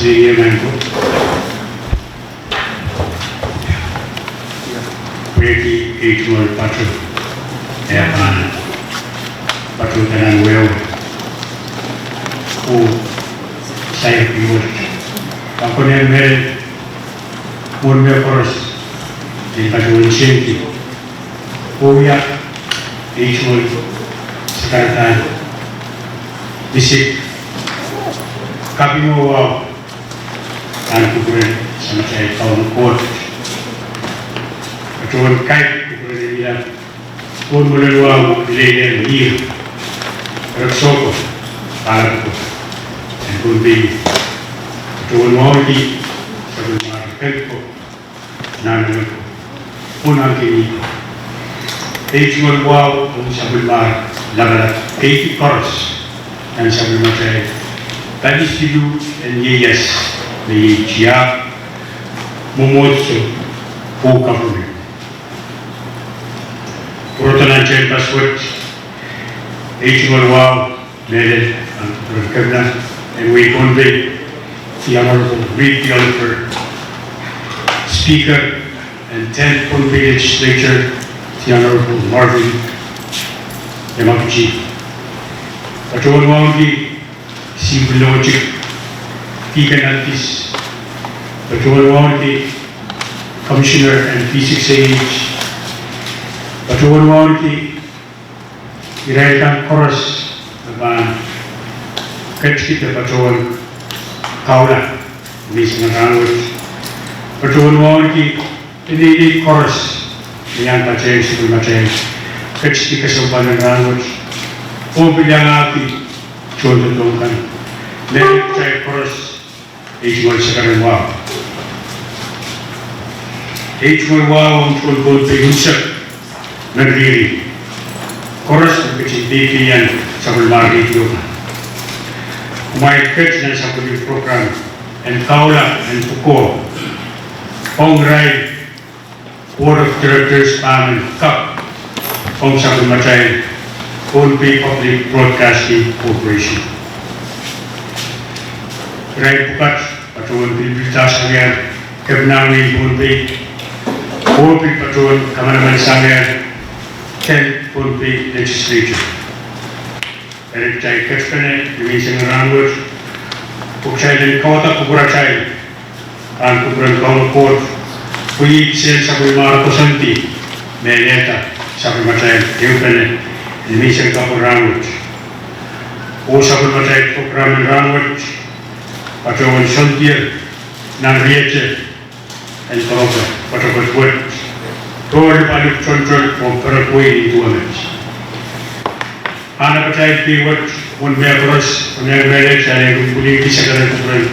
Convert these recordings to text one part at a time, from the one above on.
Sri Mango. Pretty equal patu. Pahn. Patu tanang well. Saya piwot. Ako niyan meron muna koros di patuan senti. Ya equal sekarang bisik kapw ang kukurin sama saya tahun kuat. Patuan kait kukurin nila pun mulaluang leader hier raksoko para ko and pun be patuan mawati sabi market ko namin ko pun ang kini equal wow kung sabi mar labalat 80 course and sabi matay tadi sidu and yes may chia mumotso Pwukoah Purutanan chain password equal wow made and recognize and we convey the honorable Greek developer speaker and 10th Pohnpei legislature the honorable Marvin Yamaguchi. Patuan Wangi Civil Logic Vegan Altis Patuan Wangi Commissioner and P6AH Patuan Wangi Iraitan Chorus Naban Ketchkita Patuan Kahula Nisang Rangut Patuan Wangi Pinili Chorus Yang Pacay Sipul Macay Ketchkita Sopanan Rangut Pumpilang Aki Chonto Tongkan Lenik Chay Chorus Ejmal Sakaran Wow Ejmal Wow Ang Chonto Pehunsak Nagdiri Chorus ng Pichitipian sa Bulmari Itiyokan Umayit ng sa Public Program and Kahula and Pwukoah Pongray Board of Directors pahmen Kap Pong sa Bulmatay Pohnpei Public Broadcasting Corporation Ray Pukat Patuan Pilipitas Hangyan Kebnami Pohnpei Pohnpei Patuan Kamanaman Sangyan 10 Pohnpei legislature Eric Chai Ketchpene Dimisang Rangut Pukchay din Kota Kukurachay Ang Kukuran Kaula Court Puyik Sen Sabi Marakosanti Meleta Sabi Machay Yupene Dimisang Kapw Rangut O Sabi Machay Program Rangut Patuan Santir Nang Rieche and Koropa Patuan Wet Tori Palik Chonchon o Pwukoah itu amat. Anak percaya piwat pun merus, pun mereka cari kumpuli kisah kerana kumpulan.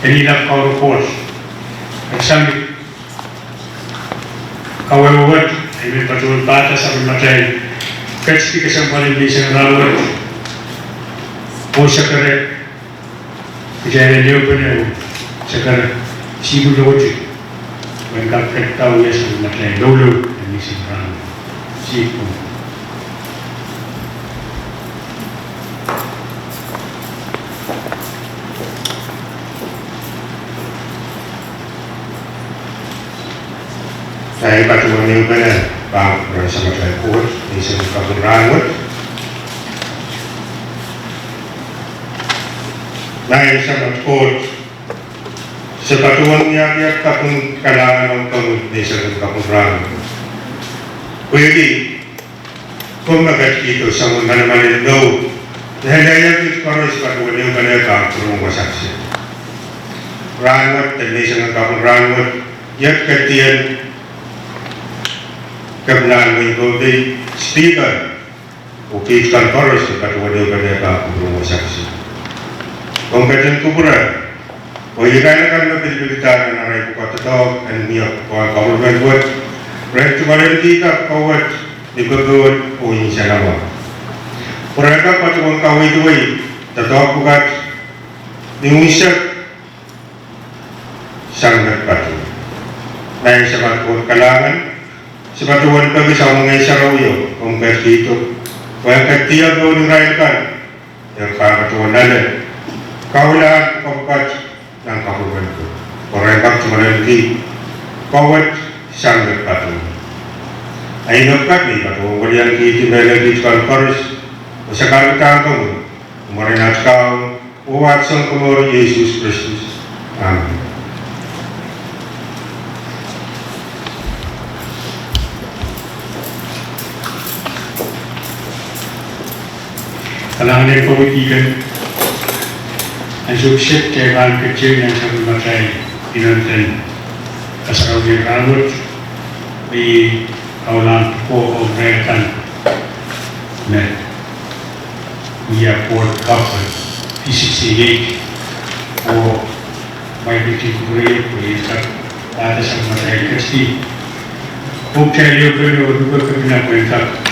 Ini dah kau report. Eksam kau lewat, ini Patuan batas sampai macam kecil kesampalan di sana lewat. Posa kerana kejadian dia punya sekarang sibuk lewat. Mereka tahu ya sebenarnya dulu ini sekarang siapa. Saya Patuan yang benar bang bersama saya kuat di sebuah kampung Rangut. Naik sangat kuat. Sepatuan yang kapung kalangan ng desa ng kapung Rangut. Pwede kung magkakito sa mga naman daw dahil ayaw ito para sa patuan yung kanaka kung masaksi. Rangut, desa ng kapung Rangut, yak katiyan kablaan mo yung speaker o kitan para sa patuan yung kanaka kung masaksi. Kung katiyan kuburan, o ikan akan berbicara mengenai Pwukoah dan niat government buat, mereka kemarin kita kawat di berbuat o ini sana. Mereka Patuan kau itu tetap buat dimusik sangat patuh. Naik sepatuan kalangan, sepatuan bagi sama kasarawi, kompet itu. Yang ketiga baru dirayakan, yang Patuan ada. Kahula kompat ng kapuruan ko. Korengkap cuma lagi kawat sanggat patu. Ay nagkat ni patu. Kemudian kita melodi chorus. Sekarang kamu umarinat kau uwat sang kumur Yesus Kristus. Amin. Kalangan pawitigan ang suksip kailangan kecil yang sabi matay pinuntan kasarawih rambut di kawalan Pwukoah mereka na iya Port Kapw P68 o may bitiguri po ikat data sa matay kasi kung kayo pero duga ka pinakwenta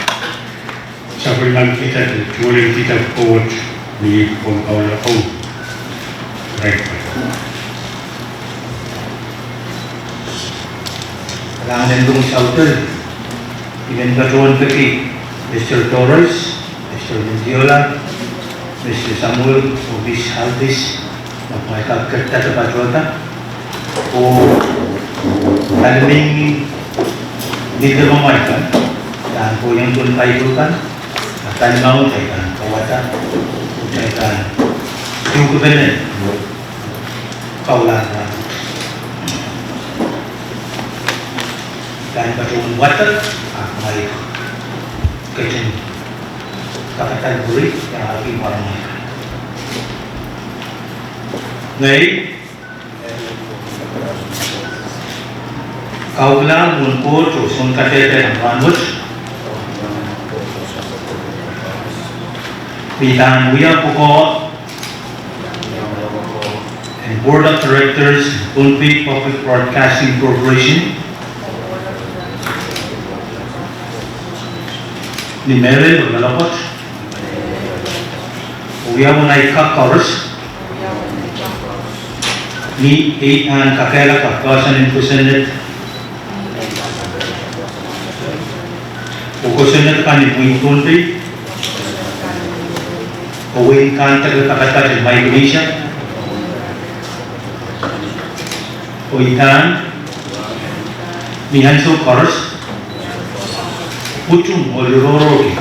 sa bilang kita tuloy kita po ni Pohnpei right. Kailangan ng sautal. Ilan batuan kaki Mr. Torres, Mr. Mendiola, Mr. Samuel, Obis Halbis, magmakakagkata sa batuata o alaming dito mamaykan dan po yung Pohnpei kan akan mau kaitan kawata kaitan yung kubenan kaulan dan batuan water may kaitan kakatan buri yang lagi marah ngayon Kahula Pwukoah to Sonkatete ng Ranwood Pitan Pwukoah and Board of Directors Pohnpei Public Broadcasting Corporation ni Merel Bergalapot Uyamunay Kakors ni Pahn Kakela Kakwasan Impusendet Pwukoah kan ni Pohnpei Kawin kan tagakakata sa Indonesia Kuitan Mihanso Koros Pucung Oluroro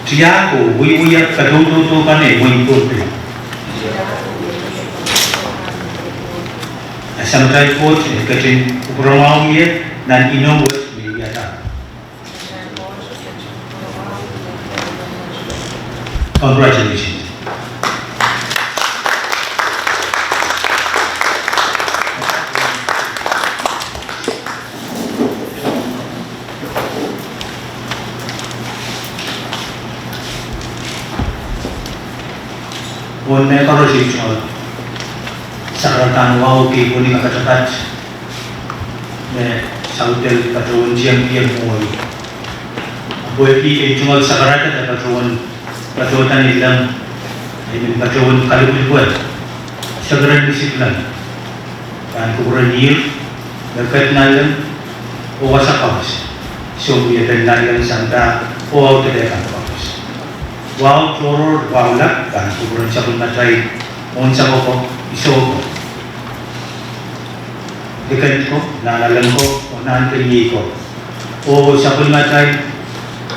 Tiako Wiwuyak Kaduduto Kane Wing Pohnpei Asamtay po Kating Upramaw niya Nan inawat Miliyata Congratulations. Buat mereka harus dijual. Sakaratan wow kipu ni kakacatat. Ne sautel patron jam mulai. Buat ki dijual sakaratan patron Patutan ilang ay patuan kalubulbuan sagaran disiplin kan kuburan niyo nagkat na lang o wasak kawas so biyatan na lang santa o audepen kawas wow toror wow lak kan kuburan sa matay onsa ko iso dekan ko nalalang ko o naantay ko o sa matay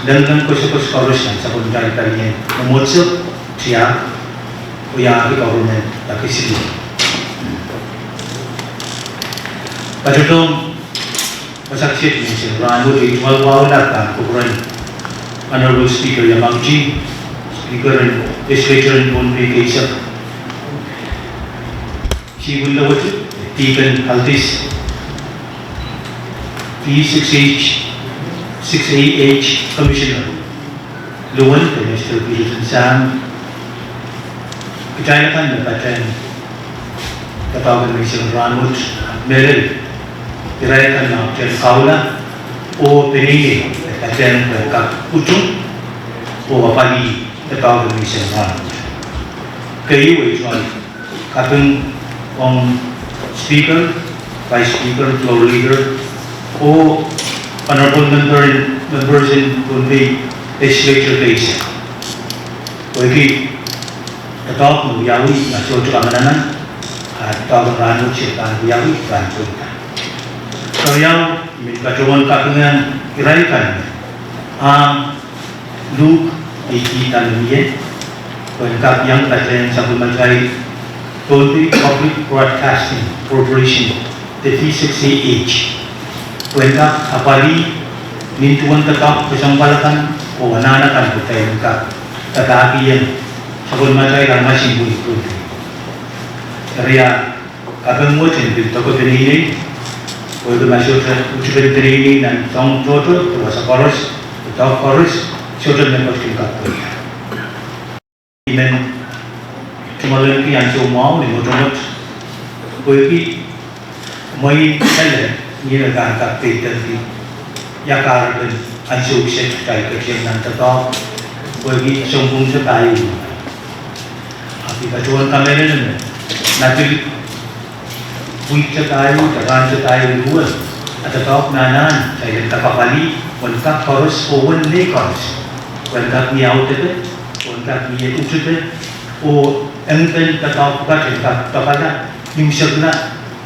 Dalam kursus kaurusan sabun dari tadinya memutuskan siap uya di kaurusan tak kisah. Pada itu masaksir ni sebenarnya di awal datang kaurusan honorable speaker yang mangji speaker dan legislator yang Pohnpei kisah. Si bunda itu Tigan Haltis P6AH Commissioner Luan dan Mr. Peterson Sam kecayaan dapatan ketahuan Mr. Ranwood Merel kirayakan Dr. Kahula o penili kecayaan mereka ujung o apani ketahuan Mr. Ranwood kayu itu kapung speaker, vice speaker, floor leader o honorable members in Pohnpei legislature base. Wagi Tatok Nuyawi, Nacho Kamananan, Tatok Ranu Chipan Nuyawi, Ranchota. So young, Mikatuan Kapungan, Iraikan, Luke, Iti Tanamiye, when Kap Young Patent Sabumatai, Pohnpei Public Broadcasting Corporation, the P60H, when Kap Apari, Nintuan Tatok, Pesampalakan, o Wananakan Putay Kap, Tatapian. Sabun matai ramai simbol itu. Area kabel motion bil toko ini, kalau masuk ujian ini dan song total terus chorus, top chorus, total members kita punya. Imen cuma lagi yang cuma ni motor, kopi, main seller ni negara kapital di, ya karena ansur set cai kerja nanti top, kopi sombong sekali. Katuan kamera ni, nanti buik tayo, tagan tayo dua, atau top nanan, saya kapali, wanita chorus o one chorus, wanita ni audepen, wanita ni udepen, o engken tatap kat engkat tapala, nimsakna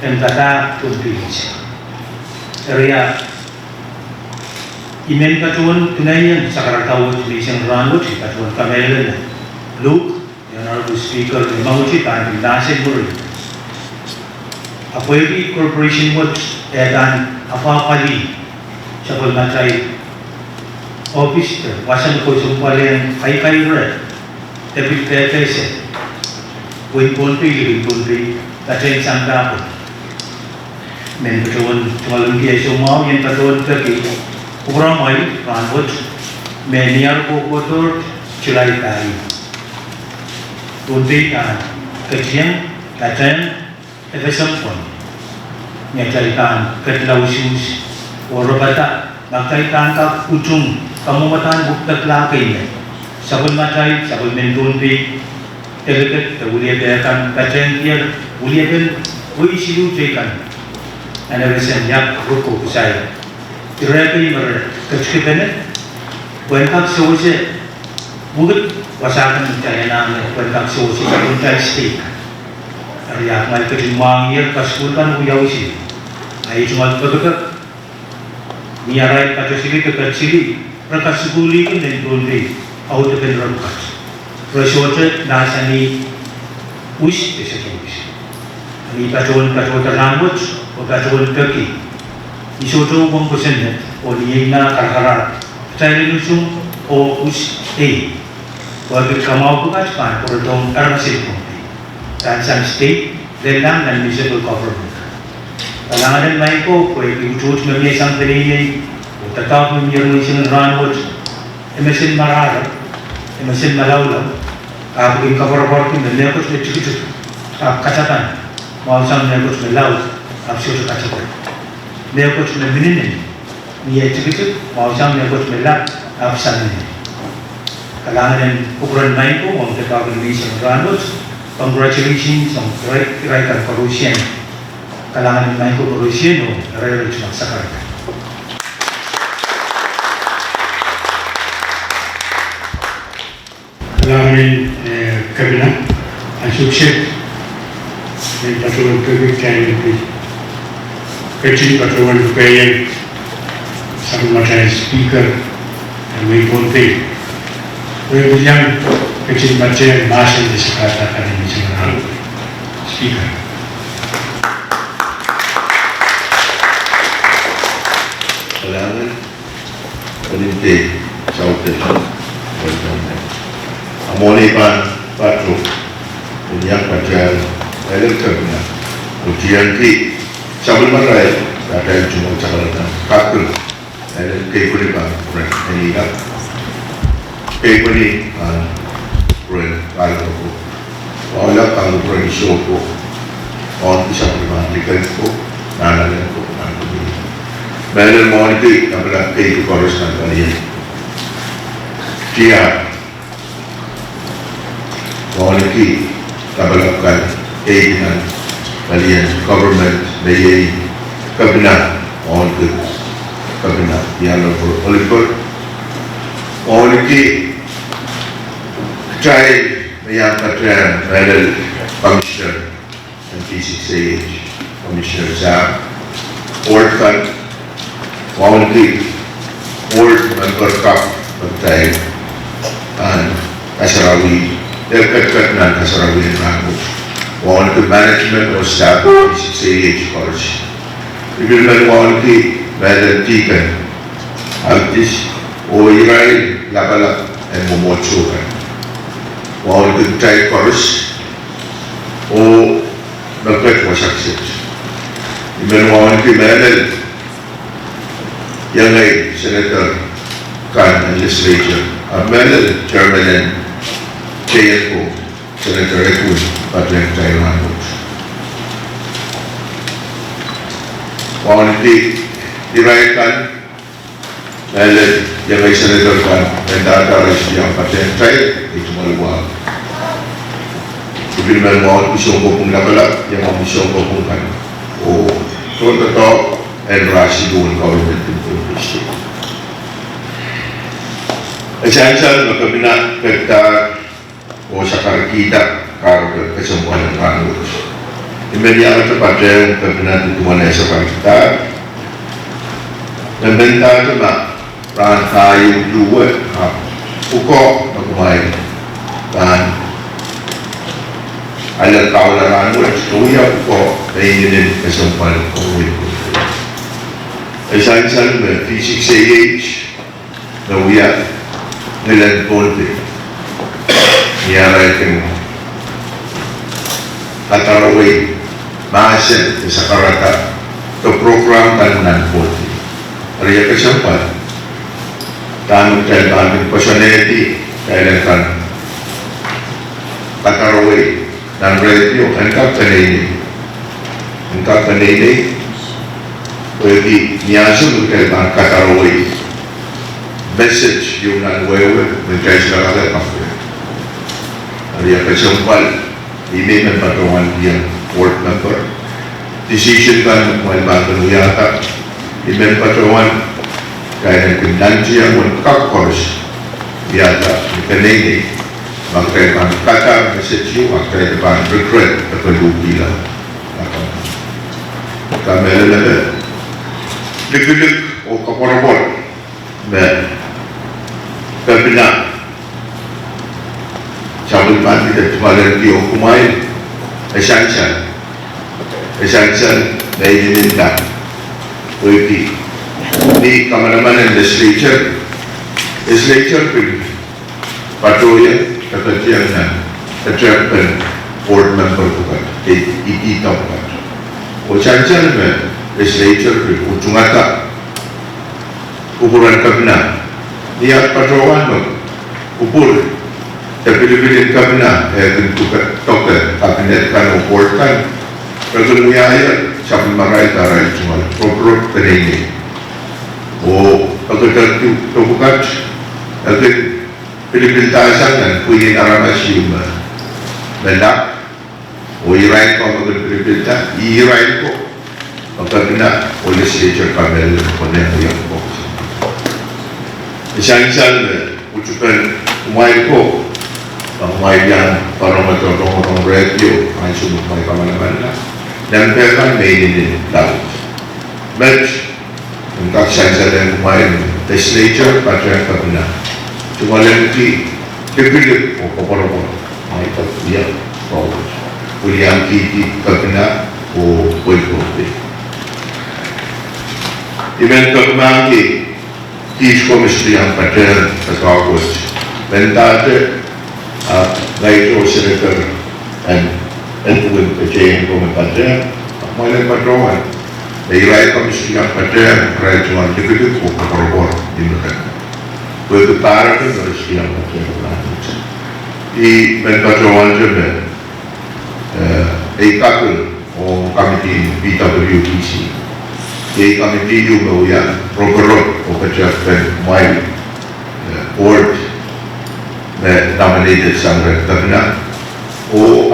engkata tumpis. Area imen katuan tunaian sakaratawat ni isang rangot, katuan kamera ni, Luke. Honorable Speaker, Mauchi Tan Nasi Muri. Pohnpei Corporation would dan apa-apali sa pagmatay office wasan ko sumpalian kay red tapi pese when Pohnpei katay sang dapat men betul tumalun dia semua yang betul pergi kurang mai rambut meniar ko kotor culai tayo Pohnpei kajian katan efesam pun nyacarikan ketelausus warobata makaitan ka ujung kamumatan buktat lakay sabun matay sabun Pohnpei telekat uliya bekan katan tiar uliya ben ui silu tekan anawesen yak ruko saya tirapi mer kecikenet bukan sose bukan wasakan mencari nama tentang sosial mencari stake. Area mai kejumang ia kasulitan uyawisi. Ai cuma betul. Niarai pada sini kecil, mereka sekuli pun dan Pohnpei audepen rampas. Resource nasani uis desatus. Ini kacauan terlambat, kacauan kaki. Isoto bang pesennya, niina karhara. Saya lusung us Wabit kamau bukan pan perodong armasil Pohnpei dan sang state lelang dan municipal government. Kalangan main ko kue diwujud memang sang penini, tetap memang municipal ranwod, emesin marara, emesin malaulam, kapag cover working dan nekoslecikit kacatan, mau sang nekos melaut, absurd kacatan, nekos meminin, niat cikit, mau sang nekos melat, absan ini. Kalangan ukuran main ko ang tetap Indonesian ranwod. Congratulations ang Kiraikan Corporation. Kalangan main ko Corporation o Rayos Magsakar. Kalangan kabinet ang sukses ng patuloy kagigkain ng kecil patuloy kayan sa mga speaker ng may Pohnpei. Yang kecil macam masih disepakati ini sebenarnya speaker. Kalangan peninti saudepen berdandan. Amoni pan patro yang pada dalam kabinet ujian di sabun marai ada cuma cakap kapw dalam kehidupan orang ini kan. Pwukoah Rel Kahula ko wala kang presyo ko on isang primatical ko nalalan ko meron mo ito kabilang kay chorus ng kaliyan kaya monarchy kabilang kay ng kaliyan government may kabilang on the kabilang yan for Oliver monarchy try yang kata Federal Commissioner and P6AH Commissioner Sam, Board Fund, Volunteer, Board Member Cup Pagtay, and Kasarawi, Delkat ng Kasarawi and Language, Volunteer Management or Staff of P6AH College. Ibigay volunteer, Madam Tikan, Altis, o Iray, Labalak, and Momotsukan. Volunteer Try Course, o Nagpet was success. Ibigay volunteer Madam Yangay, Senator Khan, and Legislature, Madam Chairman and JFO, Senator Ekun, Patrick Taiwan. Volunteer diraikan oleh yang Senator Khan dan data yang paten saya itu maluan. Sebelum mau disongkok pun labalak yang mau disongkok pun kan. Oh, contoh and rasidun government itu. Sansal makabina kita o sakar kita karo kesembuhan rangus. Imediat terpada kabinat itu mana sakar kita. Dan benda itu nak rantai dua Pwukoah makumain dan ada Kahula rangus kuya Pwukoah dan ingin kesembuhan kuya. Sansal P6AH na uya nilang Pohnpei niyaray kong kasarawih maasin sa karata to program talunan Pohnpei. Ariya kasampan tanong tayo aming personality kailan kan kasarawih ng radio ang kakanini pwede niyasun kayo ang kasarawih message yung nanwewe magkaya sila kasi kapw. Ariya kasampal hindi man patungan yung board member decision kan magmalbagan yata hindi patungan kaya nagpinansi ang magkakors yata kanini magkaya pang kata message yung magkaya pang regret at palugi lang kamera lang ligilig o kaporabot na kabina sabon mati at tumalanti o kumain ay sansal na ininda pwede di kamanaman ng legislature patohieng kakatiyan na katrapan board member ko ka ititaw ka o sansal na legislature ujungata ukuran kabina niat patrawan mo upur terpilih-pilih kabina toke kabinet kan upur kan kalau muyaya sambil marai tarai cuma proper penini o kalau tertubukat agar pilih-pilih tasan dan punya aramasium mendak o irai ko agar pilih-pilih tak irai ko kabina oleh legislature panel panel yang fokus. Sansal ucapan umay ko ang umay yan para matutong radio ay sumut may kamanaman dan perang may din daw but ang kaksansal ang umay legislature patriarch kabina tumalang kipilit o kaparapon may pagbiyak William Kiti kabina o Pwukoah event kabimaki Each Commissioner yang pada terkawal mentate naito Senator and Edwin Pwukoah yang pada mulai patroan dari Commissioner yang pada kerajaan dikit ko kaporobor di mereka boleh para kan harus yang pada di patroan juga kapw o committee PWPC di committee yung yang properot o kajapan may board na nominated sa kabina o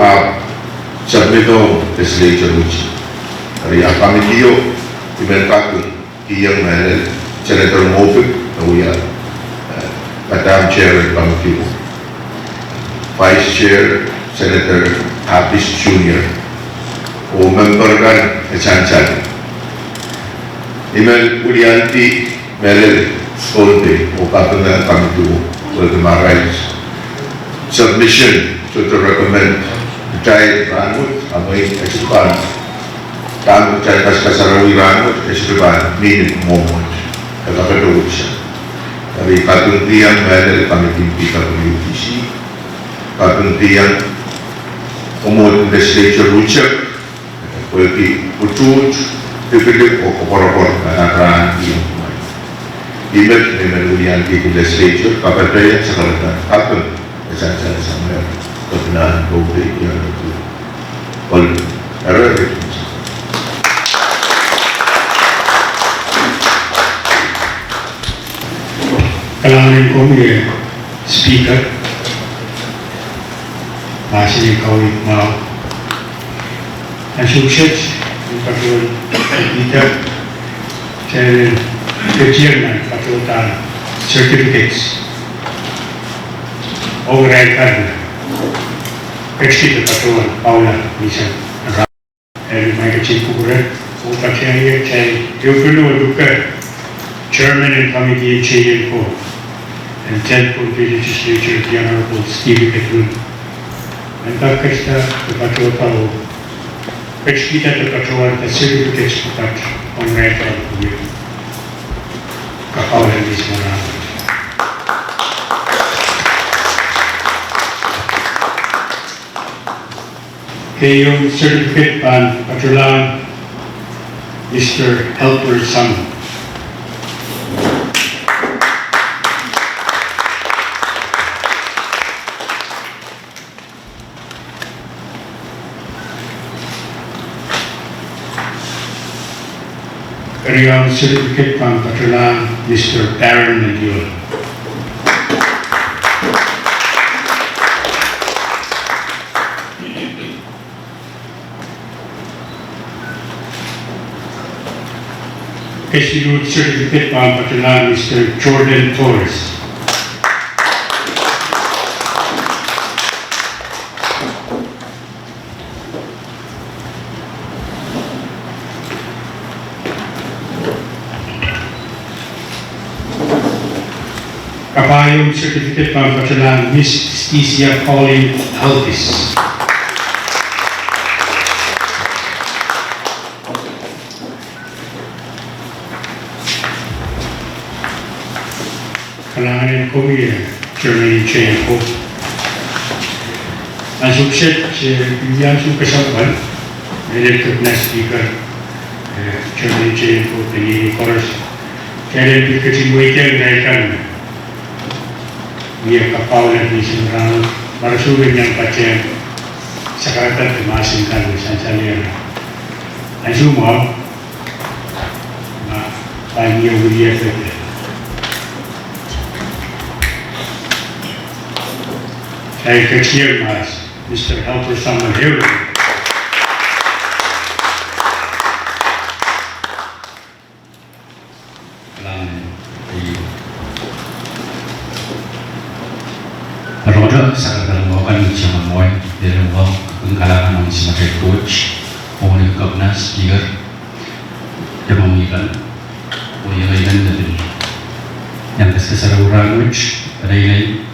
submito legislature which ari ang committee yung imerkakul iyang Senator Mofik na uya Madam Chair ng committee Vice Chair Senator Apis Jr. o member kan sansal. Email Ulianti Melel Pohnpei o kapw kami for the rights. Submission to recommend Jai Ranut Amoy Espan Tam Jai Kasarawi Ranut Espan Minute Moment Kapw siya. Dari katuntian Melel kami PWTC katuntian umur legislature rucap Pwukoah Pwukoah dipilih o koporokor na iyong kumay. Imet na menulian di legislature kapataya sa kalatan kapag sansal sa mga kapinaan Pohnpei yan ito. All arrests. Kailangan ko may speaker. Masih kawin mau. Ang sukses ng patuloy dito sa chairman patuloy certificates o record na exit na patuloy paula minsan may kachin kukurat o patyaya chay yung duka chairman and committee chair ko and 10th Pohnpei legislature the Honorable Stevie Petrun and kakasta na patuloy pa o kita terkecuali certificates bukan on record punya kapal yang di sana. Kayong certificate pan patulang Mr. Helper Sam. Kayong certificate pan patulang Mr. Darren Nagil. Kayong certificate pan patulang Mr. Jordan Torres. Kapayong certificate pan patulang Miss Stisia Pauline Altis. Kailangan ko yung Germany chain ko. Ang sukset yung sukasawan, elected na speaker, Germany chain ko, pinili course. Kaya rin kasi waiting na ikan. Ia kapal yang diserang marasurin yang pacen sekarang dimasingkan sansal dan semua banyak ulia saja. Saya kecil mas Mr. Helper Samuel Hero. Roda sa kalawakan siya mamoy dari wang pengkalangan ng sebagai coach orang kapna speaker dia mengikan mengikan dari yang kasarawi language ada ini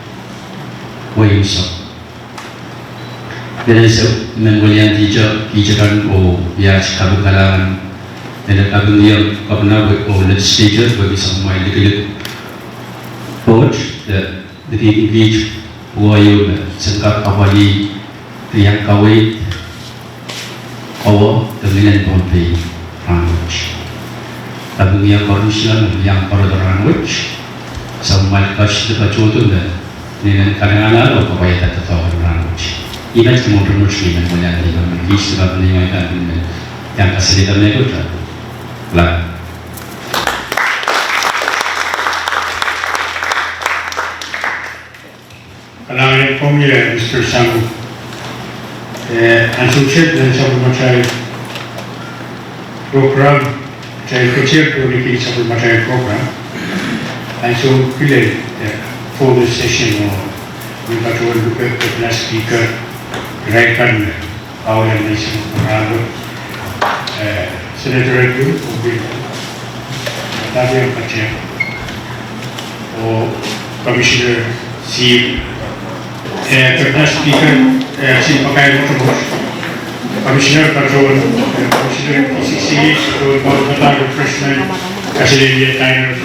way usap dari so mengulian tijakan o biar kalangan dan abang yang kapna o legislature bagi semua dikit coach the engage Pwukoah sengkap awali yang kawin kawa dengan Pohnpei language. Tapi yang korusian yang pada language sama kas dekat contoh dengan kadang-kadang atau apa yang tak tahu language. Ini cuma promosi yang banyak di dalam list sebab mengingatkan yang kesulitan itu lah. Kailangan ko niya, Mr. Samu. Ang sukset na sa pagmatay program, sa kecil ko niki sa pagmatay program, ang so pilih photo session o yung patuloy lupit na speaker, Rekan, Kahula na isang Marago, Senator Edwin, dati ang pa-chair, o Commissioner si Third Speaker, si Pagkain Motorboss, Commissioner Patrol, Commissioner PCC, Patrol, Bawat Batang Refreshment, kasi tayo na